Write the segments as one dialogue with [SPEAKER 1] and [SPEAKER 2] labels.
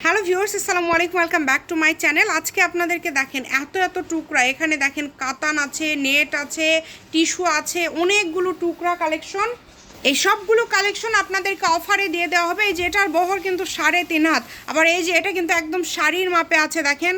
[SPEAKER 1] Hello viewers, আসসালামু আলাইকুম, welcome back to my channel. আজকে আপনাদেরকে দেখেন এত টুকরা, এখানে দেখেন কাতান আছে, নেট আছে, টিস্যু আছে, অনেকগুলো টুকরা কালেকশন। এই সবগুলো কালেকশন আপনাদেরকে অফারে দিয়ে দেওয়া হবে। এই যে এটার বহর কিন্তু 3.5 হাত, আবার এই যে এটা কিন্তু একদম শাড়ির মাপে আছে, দেখেন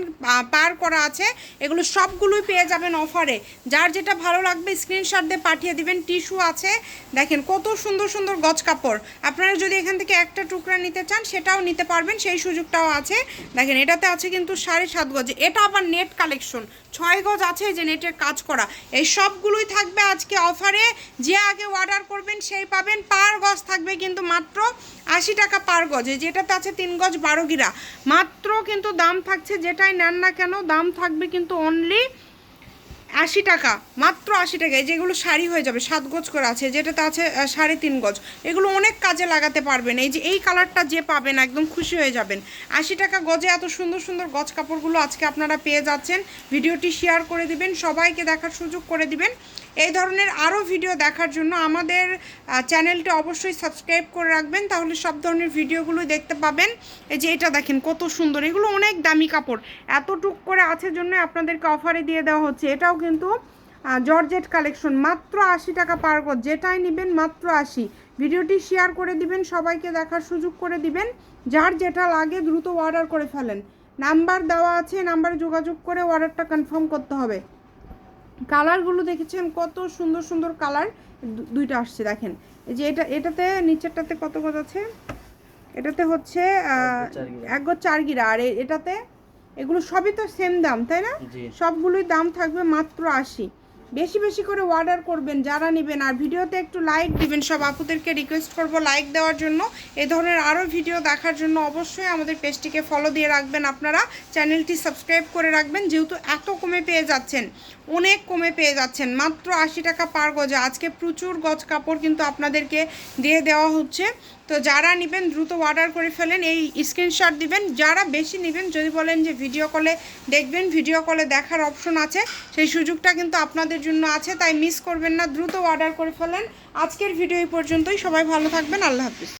[SPEAKER 1] পার করা আছে। এগুলো সবগুলোই পেয়ে যাবেন অফারে। যার যেটা ভালো লাগবে স্ক্রিনশট দিয়ে পাঠিয়ে দিবেন। টিস্যু আছে, দেখেন কত সুন্দর সুন্দর গজ কাপড়। আপনারা যদি এখান থেকে একটা টুকরা নিতে চান সেটাও নিতে পারবেন, সেই সুযোগটাও আছে। দেখেন এটাতে আছে কিন্তু 7.5 গজ। এটা আবার নেট কালেকশন, 6 গজ আছে যে নেটের কাজ করা। এই সবগুলোই থাকবে আজকে অফারে। যে আগে অর্ডার করবেন সেই পাবেন। পার গজ থাকবে কিন্তু মাত্র 80 টাকা পার গজে। যেটাতে আছে 3 গজ 12 গিরা, মাত্র কিন্তু দাম থাকছে, যেটাই নেন না কেন দাম থাকবে কিন্তু অনলি 80 টাকা, মাত্র 80 টাকায়। যেগুলো শাড়ি হয়ে যাবে, 7 গজ করে আছে, যেটাতে আছে 3.5 গজ। এগুলো অনেক কাজে লাগাতে পারবেন। এই যে এই কালারটা যে পাবেন একদম খুশি হয়ে যাবেন। 80 টাকা গজে এত সুন্দর সুন্দর গজ কাপড়গুলো আজকে আপনারা পেয়ে যাচ্ছেন। ভিডিওটি শেয়ার করে দিবেন, সবাইকে দেখার সুযোগ করে দিবেন। এই ধরনের আরও ভিডিও দেখার জন্য আমাদের চ্যানেলটি অবশ্যই সাবস্ক্রাইব করে রাখবেন, তাহলে সব ধরনের ভিডিওগুলোই দেখতে পাবেন। এই যে এটা দেখেন কত সুন্দর, এগুলো অনেক দামি কাপড়, এতটুক করে আছে জন্য আপনাদেরকে অফারে দিয়ে দেওয়া হচ্ছে। এটাও কিন্তু জর্জেট কালেকশন, মাত্র 80 টাকা পার গজ। যেটাই নেবেন মাত্র 80। ভিডিওটি শেয়ার করে দিবেন, সবাইকে দেখার সুযোগ করে দিবেন। যার যেটা লাগে দ্রুত অর্ডার করে ফেলেন। নাম্বার দেওয়া আছে, নাম্বারে যোগাযোগ করে অর্ডারটা কনফার্ম করতে হবে। কালারগুলো দেখেছেন কত সুন্দর সুন্দর কালার, দুইটা আসছে দেখেন। এই যে এটাতে নিচেরটাতে কত গজ আছে, এটাতে হচ্ছে 1 গজ 4 গিরা, আর এটাতে, এগুলো সবই তো সেম দাম তাই না? সবগুলোই দাম থাকবে মাত্র 80। বেশি বেশি করে অর্ডার করবেন যারা নেবেন, আর ভিডিওতে একটু লাইক দিবেন। সব আপুদেরকে রিকোয়েস্ট করব লাইক দেওয়ার জন্য। এই ধরনের আরও ভিডিও দেখার জন্য অবশ্যই আমাদের পেজটিকে ফলো দিয়ে রাখবেন, আপনারা চ্যানেলটি সাবস্ক্রাইব করে রাখবেন। যেহেতু এত কমে পেয়ে যাচ্ছেন, অনেক কমে পেয়ে যাচ্ছেন, মাত্র 80 টাকা পার গজে আজকে প্রচুর গজ কাপড় কিন্তু আপনাদেরকে দিয়ে দেওয়া হচ্ছে। তো যারা নেবেন দ্রুত অর্ডার করে ফেলেন, এই স্ক্রিনশট দিবেন। যারা বেশি নেবেন, যদি বলেন যে ভিডিও কলে দেখবেন, ভিডিও কলে দেখার অপশন আছে, সেই সুযোগটা কিন্তু আপনাদের জন্য আছে, তাই মিস করবেন না, দ্রুত অর্ডার করে ফেলেন। আজকের ভিডিও এই পর্যন্তই, সবাই ভালো থাকবেন, আল্লাহ হাফিজ।